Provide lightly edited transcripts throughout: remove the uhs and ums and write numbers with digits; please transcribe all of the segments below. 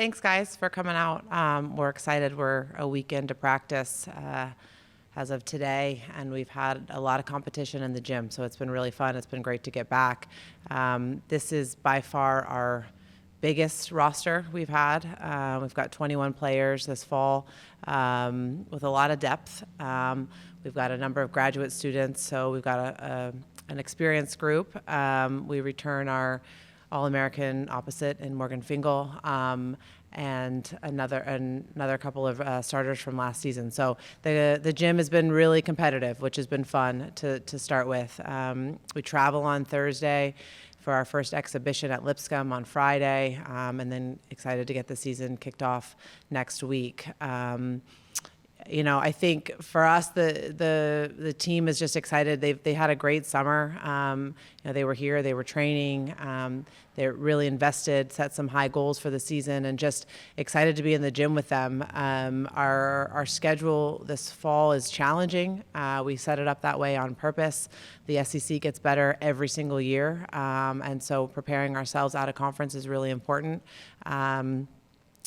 Thanks, guys, for coming out. We're excited. We're a week into practice as of today, and we've had a lot of competition in the gym, so it's been really fun. It's been great to get back. This is by far our biggest roster we've had. We've got 21 players this fall with a lot of depth. We've got a number of graduate students, so we've got an experienced group. We return our All-American opposite in Morgan Fingal, and another couple of starters from last season. So the gym has been really competitive, which has been fun to start with. We travel on Thursday for our first exhibition at Lipscomb on Friday, and then excited to get the season kicked off next week. I think for us, the team is just excited. They had a great summer. They were here, they were training. They're really invested, set some high goals for the season, and just excited to be in the gym with them. Our schedule this fall is challenging. We set it up that way on purpose. The SEC gets better every single year, and so preparing ourselves out of conference is really important.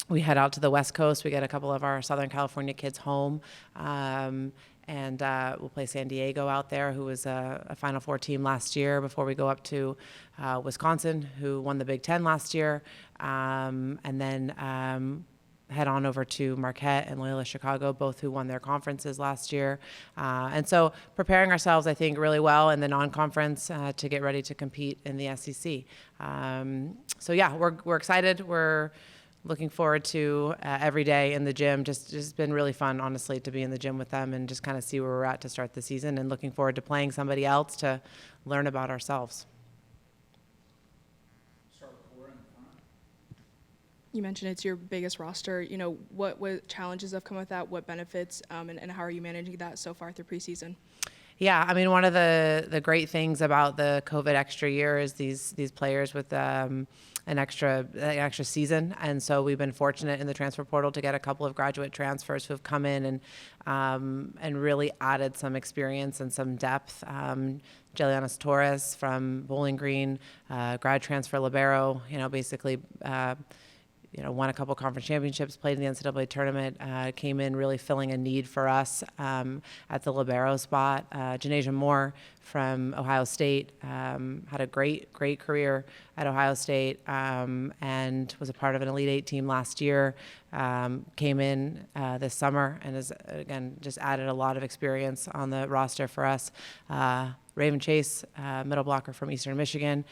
We head out to the West Coast. We get a couple of our Southern California kids home, and we'll play San Diego out there, who was a Final Four team last year, before we go up to Wisconsin, who won the Big Ten last year, and then head on over to Marquette and Loyola Chicago, both who won their conferences last year. And so preparing ourselves, I think, really well in the non-conference to get ready to compete in the SEC. So yeah, we're excited. We're looking forward to every day in the gym. Just been really fun, honestly, to be in the gym with them and just kind of see where we're at to start the season, and looking forward to playing somebody else to learn about ourselves. You mentioned it's your biggest roster. What challenges have come with that? What benefits, and how are you managing that so far through preseason? Yeah, I mean, one of the great things about the COVID extra year is these players with an extra season, and so we've been fortunate in the transfer portal to get a couple of graduate transfers who have come in and really added some experience and some depth. Jelianis Torres from Bowling Green, grad transfer libero, basically. Won a couple conference championships, played in the NCAA tournament, came in really filling a need for us at the libero spot. Janasia Moore from Ohio State had a great career at Ohio State, and was a part of an Elite Eight team last year. Came in this summer and has, again, just added a lot of experience on the roster for us. Raven Chase, middle blocker from Eastern Michigan,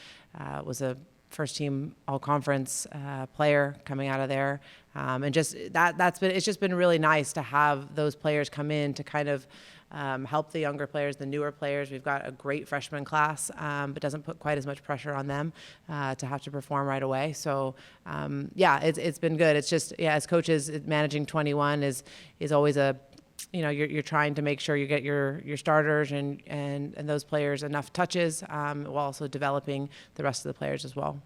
was a first-team all-conference player coming out of there, and just it's just been really nice to have those players come in to kind of help the younger players, the newer players. We've got a great freshman class, but doesn't put quite as much pressure on them to have to perform right away. So it's been good. It's just as coaches, managing 21 is always a you're trying to make sure you get your starters and those players enough touches, while also developing the rest of the players as well.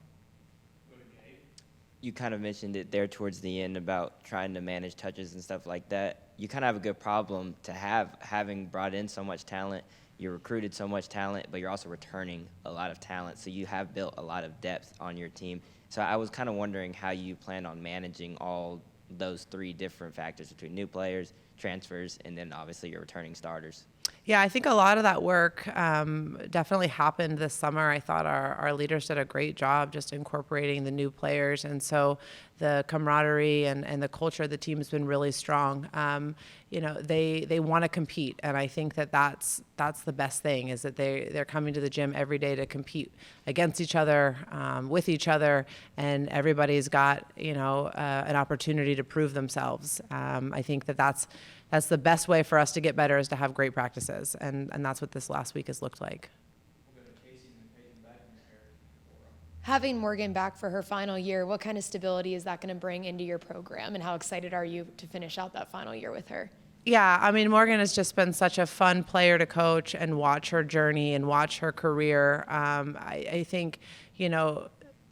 You kind of mentioned it there towards the end about trying to manage touches and stuff like that. You kind of have a good problem to having brought in so much talent. You recruited so much talent, but you're also returning a lot of talent. So you have built a lot of depth on your team. So I was kind of wondering how you plan on managing all those three different factors between new players, transfers, and then obviously your returning starters. Yeah, I think a lot of that work definitely happened this summer. I thought our leaders did a great job just incorporating the new players, and so the camaraderie and the culture of the team has been really strong. They want to compete, and I think that's the best thing, is that they're coming to the gym every day to compete against each other, with each other, and everybody's got an opportunity to prove themselves. I think that's the best way for us to get better, is to have great practices, and that's what this last week has looked like. Having Morgan back for her final year, what kind of stability is that going to bring into your program, and how excited are you to finish out that final year with her? Yeah, I mean, Morgan has just been such a fun player to coach and watch her journey and watch her career. I think,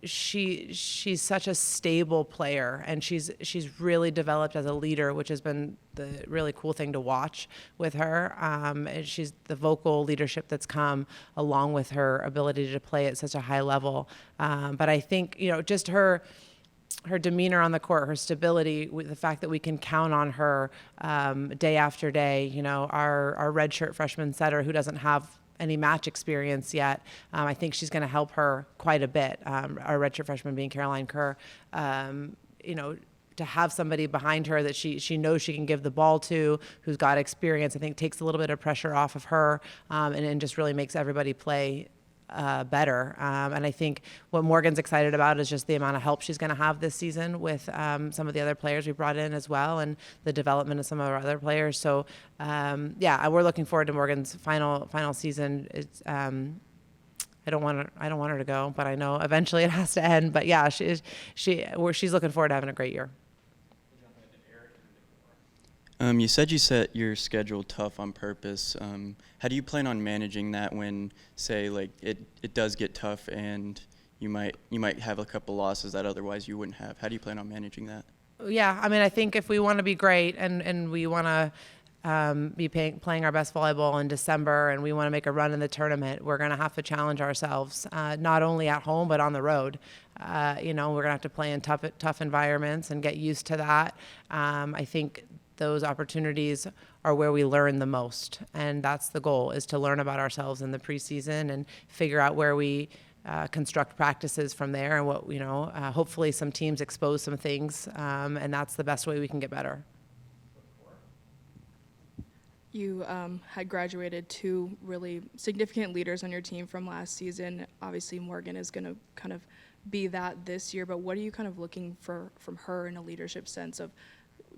she's such a stable player, and she's really developed as a leader, which has been the really cool thing to watch with her. And she's the vocal leadership that's come along with her ability to play at such a high level. But I think, just her her demeanor on the court, her stability, the fact that we can count on her day after day. You know, our redshirt freshman setter who doesn't have any match experience yet, I think she's going to help her quite a bit. Our redshirt freshman being Caroline Kerr, you know, to have somebody behind her that she knows she can give the ball to, who's got experience, I think takes a little bit of pressure off of her, and just really makes everybody play better. And I think what Morgan's excited about is just the amount of help she's going to have this season with some of the other players we brought in as well, and the development of some of our other players. So yeah, we're looking forward to Morgan's final season. It's I don't want her to go, but I know eventually it has to end. But yeah, she's looking forward to having a great year. You said you set your schedule tough on purpose. How do you plan on managing that when, say, like it does get tough and you might have a couple losses that otherwise you wouldn't have? How do you plan on managing that? Yeah, I mean, I think if we want to be great and we want to be playing our best volleyball in December and we want to make a run in the tournament, we're going to have to challenge ourselves, not only at home but on the road. You know, we're going to have to play in tough environments and get used to that. I think those opportunities are where we learn the most, and that's the goal, is to learn about ourselves in the preseason and figure out where we construct practices from there, and what, you know, hopefully some teams expose some things, and that's the best way we can get better. You had graduated two really significant leaders on your team from last season. Obviously, Morgan is going to kind of be that this year, but what are you kind of looking for from her in a leadership sense of,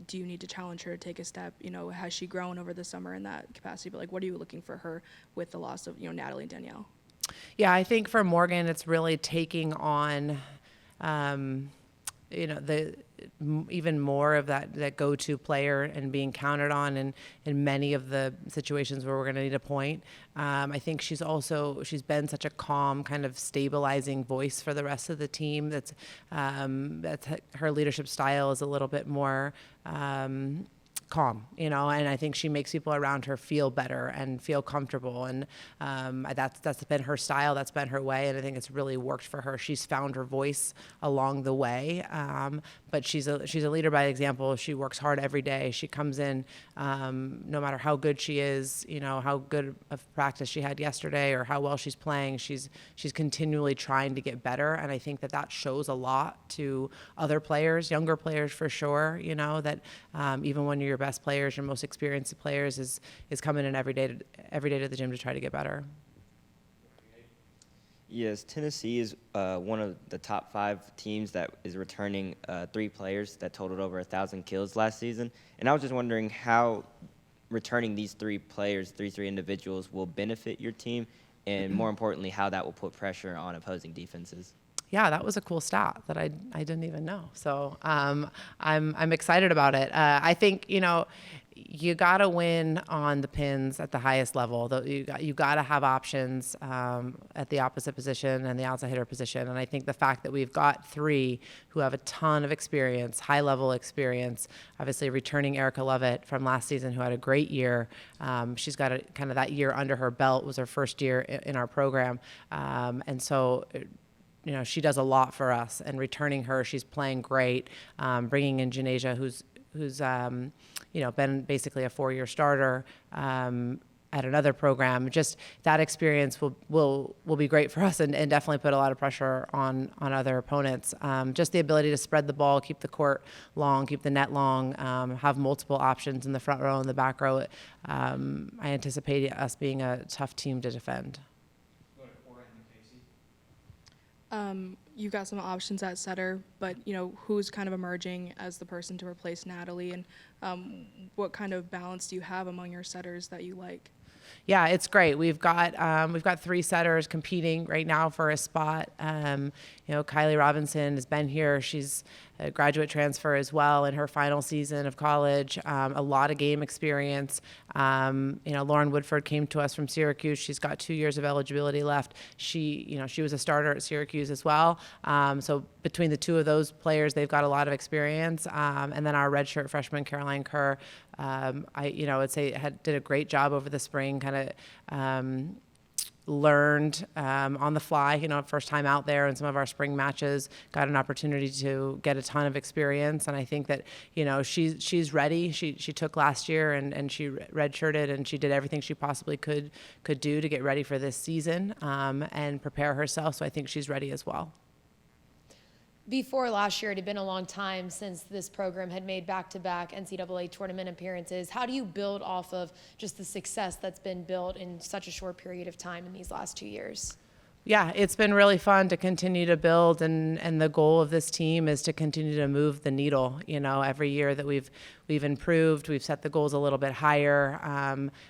do you need to challenge her to take a step? You know, has she grown over the summer in that capacity? But like, what are you looking for her with the loss of, you know, Natalie and Danielle? Yeah, I think for Morgan, it's really taking on, you know, even more of that go-to player and being counted on in many of the situations where we're going to need a point. I think she's been such a calm, kind of stabilizing voice for the rest of the team. That's her leadership style is a little bit more calm, you know, and I think she makes people around her feel better and feel comfortable, and that's been her style, that's been her way, and I think it's really worked for her. She's found her voice along the way, but she's a leader by example. She works hard every day. She comes in, no matter how good she is, you know, how good of practice she had yesterday or how well she's playing, she's continually trying to get better, and I think that shows a lot to other players, younger players for sure, you know, that even when you're your best players, your most experienced players, is coming in every day to the gym to try to get better. Yes, Tennessee is one of the top 5 teams that is returning 3 players that totaled over 1,000 kills last season. And I was just wondering how returning these 3 players, three individuals, will benefit your team, and more importantly, how that will put pressure on opposing defenses. Yeah, that was a cool stat that I didn't even know. So I'm excited about it. I think, you know, you got to win on the pins at the highest level. You got to have options at the opposite position and the outside hitter position. And I think the fact that we've got 3 who have a ton of experience, high level experience, obviously returning Erica Lovett from last season, who had a great year. She's got kind of that year under her belt, was her first year in our program. And so, you know, she does a lot for us, and returning her, she's playing great. Bringing in Janasia, who's you know, been basically a 4-year starter at another program. Just that experience will be great for us, and definitely put a lot of pressure on other opponents. Just the ability to spread the ball, keep the court long, keep the net long, have multiple options in the front row and the back row. I anticipate us being a tough team to defend. You've got some options at setter, but, you know, who's kind of emerging as the person to replace Natalie, and what kind of balance do you have among your setters that you like? Yeah, it's great. We've got 3 setters competing right now for a spot. You know, Kylie Robinson has been here. She's a graduate transfer as well in her final season of college. A lot of game experience. You know, Lauren Woodford came to us from Syracuse. She's got 2 years of eligibility left. She was a starter at Syracuse as well. So between the 2 of those players, they've got a lot of experience. And then our redshirt freshman Caroline Kerr, I would say did a great job over the spring, kind of learned on the fly, first time out there in some of our spring matches, got an opportunity to get a ton of experience. And I think that, she's ready. She took last year and she redshirted, and she did everything she possibly could do to get ready for this season and prepare herself. So I think she's ready as well. Before last year, it had been a long time since this program had made back-to-back NCAA tournament appearances. How do you build off of just the success that's been built in such a short period of time in these last 2 years? Yeah, it's been really fun to continue to build, and the goal of this team is to continue to move the needle. Every year that we've improved, we've set the goals a little bit higher.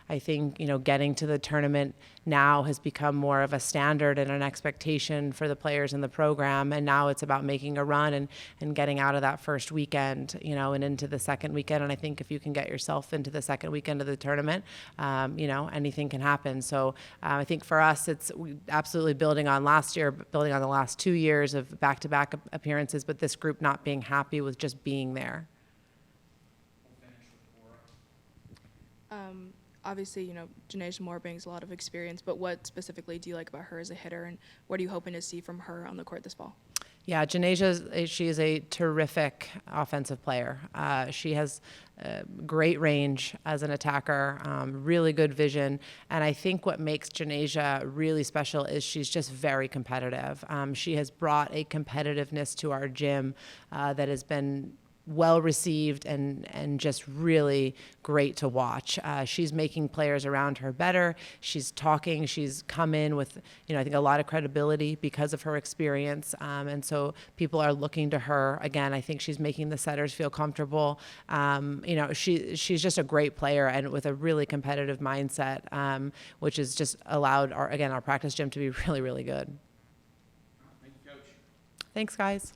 I think, getting to the tournament now has become more of a standard and an expectation for the players in the program. And now it's about making a run and getting out of that first weekend, and into the second weekend. And I think if you can get yourself into the second weekend of the tournament, anything can happen. So I think for us, it's absolutely building on last year, building on the last 2 years of back-to-back appearances, but this group not being happy with just being there. Obviously, Janasia Moore brings a lot of experience, but what specifically do you like about her as a hitter, and what are you hoping to see from her on the court this fall? Yeah, Janasia, she is a terrific offensive player. She has great range as an attacker, really good vision. And I think what makes Janasia really special is she's just very competitive. She has brought a competitiveness to our gym that has been well received and just really great to watch. She's making players around her better. She's talking. She's come in with, I think a lot of credibility because of her experience. And so people are looking to her. Again, I think she's making the setters feel comfortable. She's just a great player and with a really competitive mindset, which has just allowed our practice gym to be really, really good. Thank you, Coach. Thanks, guys.